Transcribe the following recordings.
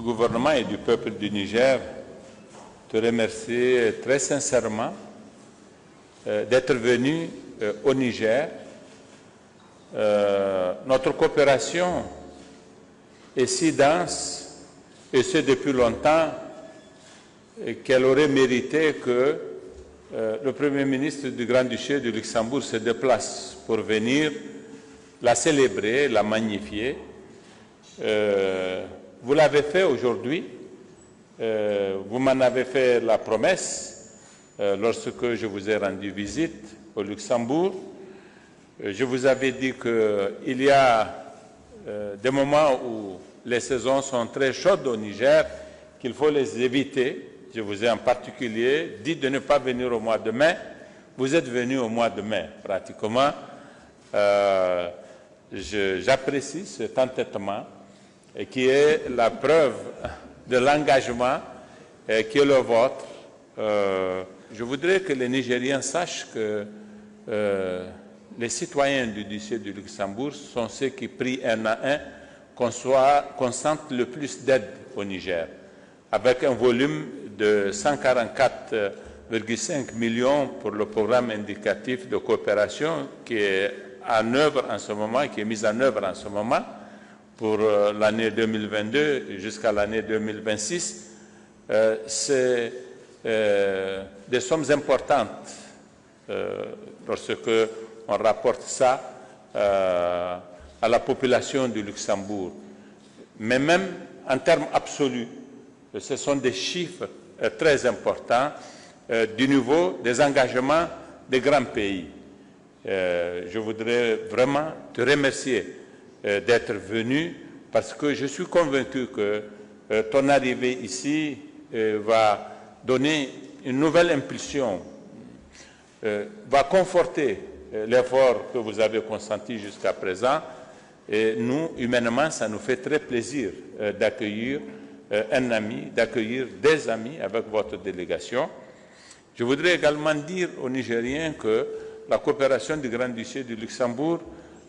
gouvernement et du peuple du Niger te remercier très sincèrement d'être venu au Niger. Notre coopération est si dense, et ce depuis longtemps, qu'elle aurait mérité que le Premier ministre du Grand-Duché du Luxembourg se déplace pour venir la célébrer, la magnifier. Vous l'avez fait aujourd'hui, vous m'en avez fait la promesse lorsque je vous ai rendu visite au Luxembourg. Je vous avais dit qu'il y a des moments où les saisons sont très chaudes au Niger, qu'il faut les éviter. Je vous ai en particulier dit de ne pas venir au mois de mai. Vous êtes venu au mois de mai, pratiquement. J'apprécie cet entêtement qui est la preuve de l'engagement qui est le vôtre. Je voudrais que les Nigériens sachent que les citoyens du duché du Luxembourg sont ceux qui prient un à un qu'on sente le plus d'aide au Niger, avec un volume de 144,5 millions pour le programme indicatif de coopération qui est en œuvre en ce moment, qui est mis en œuvre en ce moment pour l'année 2022 jusqu'à l'année 2026. C'est des sommes importantes lorsque on rapporte ça à la population du Luxembourg. Mais même en termes absolus, ce sont des chiffres très importants du niveau des engagements des grands pays. Je voudrais vraiment te remercier d'être venu parce que je suis convaincu que ton arrivée ici va donner une nouvelle impulsion, va conforter l'effort que vous avez consenti jusqu'à présent. Et nous, humainement, ça nous fait très plaisir d'accueillir un ami, d'accueillir des amis avec votre délégation. Je voudrais également dire aux Nigériens que la coopération du Grand-Duché du Luxembourg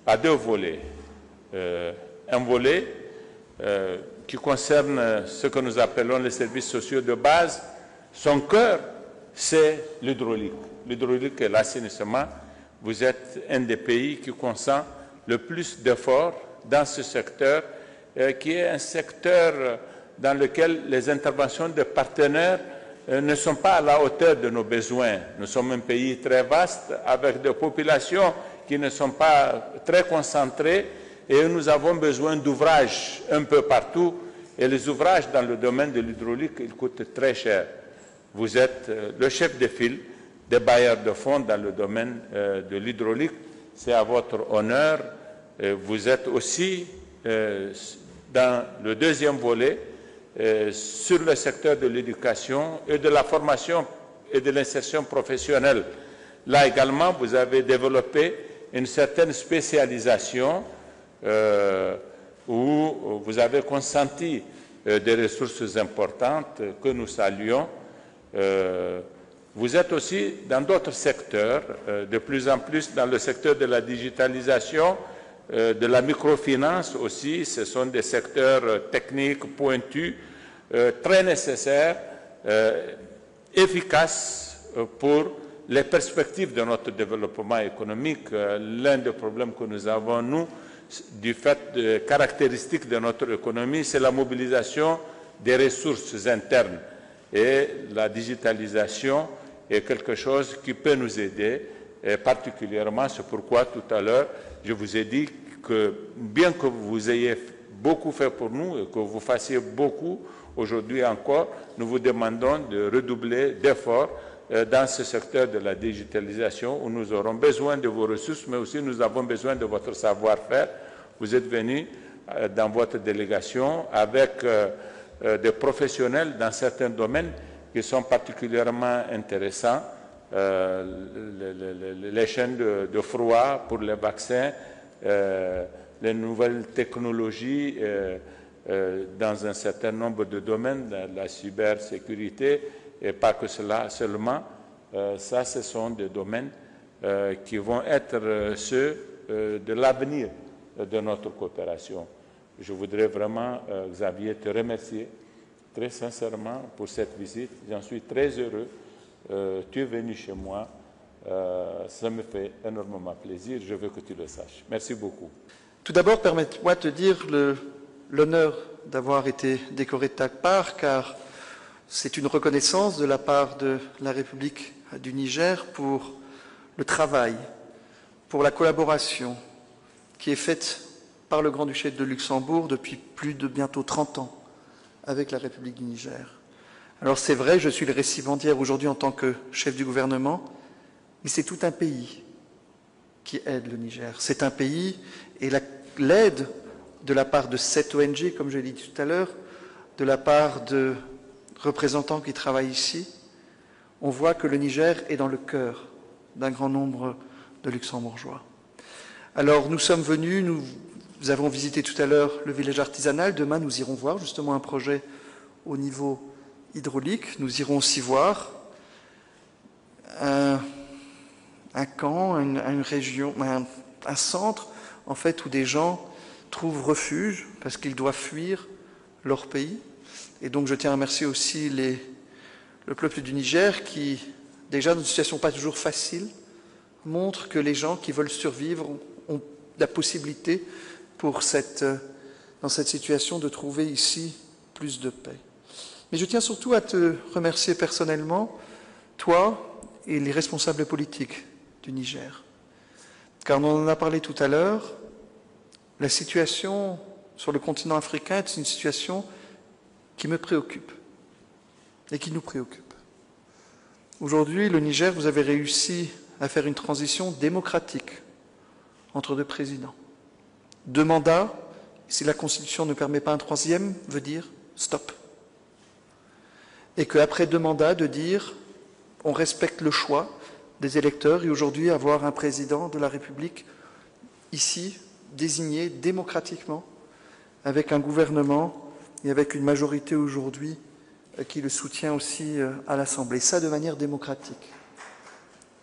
a deux volets. Un volet qui concerne ce que nous appelons les services sociaux de base. Son cœur, c'est l'hydraulique. L'hydraulique et l'assainissement. Vous êtes un des pays qui consent le plus d'efforts dans ce secteur, qui est un secteur dans lequel les interventions de partenaires ne sont pas à la hauteur de nos besoins. Nous sommes un pays très vaste, avec des populations qui ne sont pas très concentrées, et nous avons besoin d'ouvrages un peu partout, et les ouvrages dans le domaine de l'hydraulique, ils coûtent très cher. Vous êtes le chef de file des bailleurs de fonds dans le domaine de l'hydraulique. C'est à votre honneur. Vous êtes aussi dans le deuxième volet sur le secteur de l'éducation et de la formation et de l'insertion professionnelle. Là également, vous avez développé une certaine spécialisation où vous avez consenti des ressources importantes que nous saluons. Vous êtes aussi dans d'autres secteurs, de plus en plus dans le secteur de la digitalisation, de la microfinance aussi. Ce sont des secteurs techniques pointus, très nécessaires, efficaces pour les perspectives de notre développement économique. L'un des problèmes que nous avons, nous, du fait de caractéristiques de notre économie, c'est la mobilisation des ressources internes. Et la digitalisation est quelque chose qui peut nous aider, et particulièrement, c'est pourquoi tout à l'heure, je vous ai dit que bien que vous ayez beaucoup fait pour nous et que vous fassiez beaucoup aujourd'hui encore, nous vous demandons de redoubler d'efforts dans ce secteur de la digitalisation où nous aurons besoin de vos ressources, mais aussi nous avons besoin de votre savoir-faire. Vous êtes venus dans votre délégation avec des professionnels dans certains domaines qui sont particulièrement intéressants, les chaînes de froid pour les vaccins, les nouvelles technologies dans un certain nombre de domaines, la cybersécurité, et pas que cela seulement. Ça, ce sont des domaines qui vont être ceux de l'avenir de notre coopération. Je voudrais vraiment, Xavier, te remercier très sincèrement pour cette visite. J'en suis très heureux. Tu es venu chez moi. Ça me fait énormément plaisir. Je veux que tu le saches. Merci beaucoup. Tout d'abord, permette-moi de te dire l'honneur d'avoir été décoré de ta part, car c'est une reconnaissance de la part de la République du Niger pour le travail, pour la collaboration qui est faite par le Grand-Duché de Luxembourg depuis plus de bientôt 30 ans avec la République du Niger. Alors c'est vrai, je suis le récipiendaire aujourd'hui en tant que chef du gouvernement, mais c'est tout un pays qui aide le Niger. C'est un pays et l'aide de la part de cette ONG, comme je l'ai dit tout à l'heure, de la part de représentants qui travaillent ici, on voit que le Niger est dans le cœur d'un grand nombre de Luxembourgeois. Alors nous sommes venus, nous avons visité tout à l'heure le village artisanal. Demain, nous irons voir justement un projet au niveau hydraulique. Nous irons aussi voir un camp, une région, un centre, en fait, où des gens trouvent refuge parce qu'ils doivent fuir leur pays. Et donc, je tiens à remercier aussi le peuple du Niger qui, déjà dans une situation pas toujours facile, montre que les gens qui veulent survivre ont la possibilité dans cette situation de trouver ici plus de paix. Mais je tiens surtout à te remercier personnellement, toi et les responsables politiques du Niger. Car on en a parlé tout à l'heure, la situation sur le continent africain est une situation qui me préoccupe et qui nous préoccupe. Aujourd'hui, le Niger, vous avez réussi à faire une transition démocratique entre deux présidents. 2 mandats, si la Constitution ne permet pas un 3e, veut dire stop. Et qu'après 2 mandats, de dire on respecte le choix des électeurs et aujourd'hui avoir un président de la République ici, désigné démocratiquement, avec un gouvernement et avec une majorité aujourd'hui qui le soutient aussi à l'Assemblée. Ça de manière démocratique.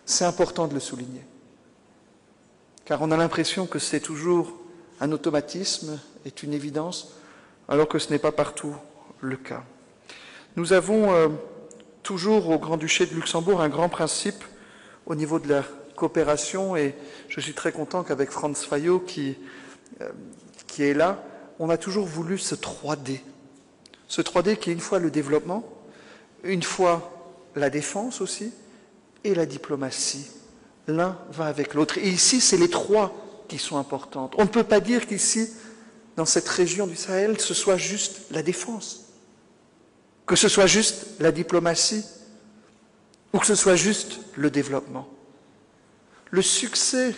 C'est important de le souligner. Car on a l'impression que c'est toujours un automatisme, est une évidence, alors que ce n'est pas partout le cas. Nous avons toujours au Grand-Duché de Luxembourg un grand principe au niveau de la coopération et je suis très content qu'avec Franz Fayot qui est là, on a toujours voulu ce 3D. Ce 3D qui est une fois le développement, une fois la défense aussi et la diplomatie. L'un va avec l'autre. Et ici, c'est les 3 qui sont importantes. On ne peut pas dire qu'ici, dans cette région du Sahel, ce soit juste la défense, que ce soit juste la diplomatie, ou que ce soit juste le développement. Le succès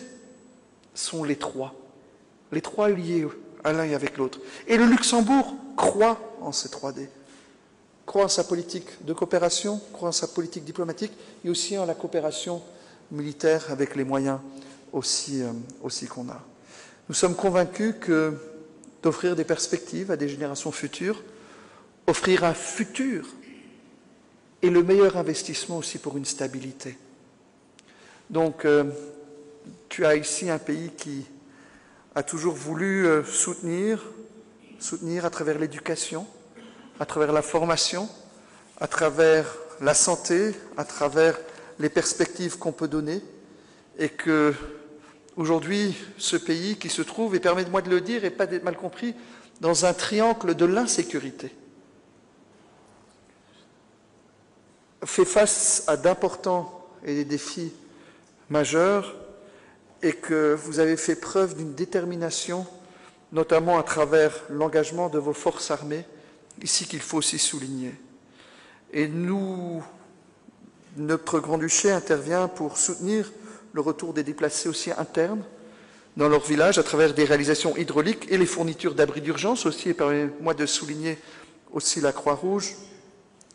sont les 3 liés à l'un et avec l'autre. Et le Luxembourg croit en ces 3D, croit en sa politique de coopération, croit en sa politique diplomatique et aussi en la coopération militaire avec les moyens aussi qu'on a. Nous sommes convaincus que d'offrir des perspectives à des générations futures, offrir un futur est le meilleur investissement aussi pour une stabilité. Donc, tu as ici un pays qui a toujours voulu soutenir à travers l'éducation, à travers la formation, à travers la santé, à travers les perspectives qu'on peut donner, et que aujourd'hui, ce pays qui se trouve, et permettez-moi de le dire et pas d'être mal compris, dans un triangle de l'insécurité, fait face à d'importants et des défis majeurs, et que vous avez fait preuve d'une détermination, notamment à travers l'engagement de vos forces armées, ici qu'il faut aussi souligner. Et notre Grand-Duché intervient pour soutenir le retour des déplacés aussi internes dans leur village à travers des réalisations hydrauliques et les fournitures d'abris d'urgence aussi, et permettez-moi de souligner aussi la Croix-Rouge.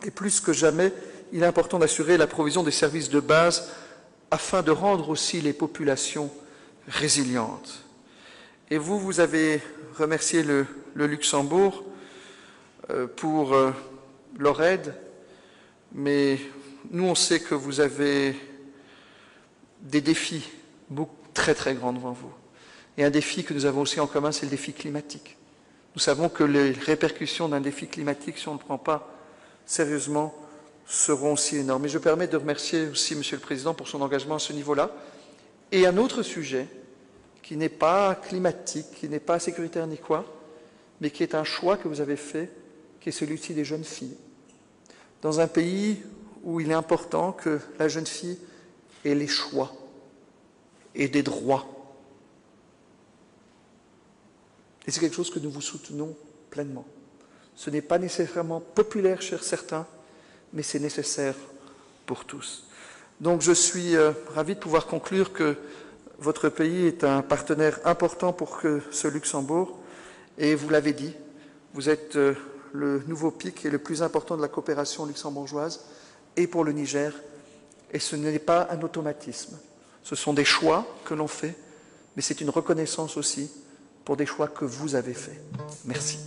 Et plus que jamais, il est important d'assurer la provision des services de base afin de rendre aussi les populations résilientes. Et vous avez remercié le Luxembourg pour leur aide, mais nous, on sait que vous avez des défis très très grands devant vous. Et un défi que nous avons aussi en commun, c'est le défi climatique. Nous Nous savons que les répercussions d'un défi climatique, si on ne le prend pas sérieusement, seront aussi énormes. Et je me permets de remercier aussi Monsieur le Président pour son engagement à ce niveau-là. Et un autre sujet qui n'est pas climatique, qui n'est pas sécuritaire ni quoi, mais qui est un choix que vous avez fait, qui est celui-ci des jeunes filles. Dans un pays où il est important que la jeune fille ait les choix et des droits. Et c'est quelque chose que nous vous soutenons pleinement. Ce n'est pas nécessairement populaire chez certains, mais c'est nécessaire pour tous. Donc je suis ravi de pouvoir conclure que votre pays est un partenaire important pour ce Luxembourg. Et vous l'avez dit, vous êtes le nouveau pic et le plus important de la coopération luxembourgeoise et pour le Niger. Et ce n'est pas un automatisme. Ce sont des choix que l'on fait, mais c'est une reconnaissance aussi pour des choix que vous avez faits. Merci.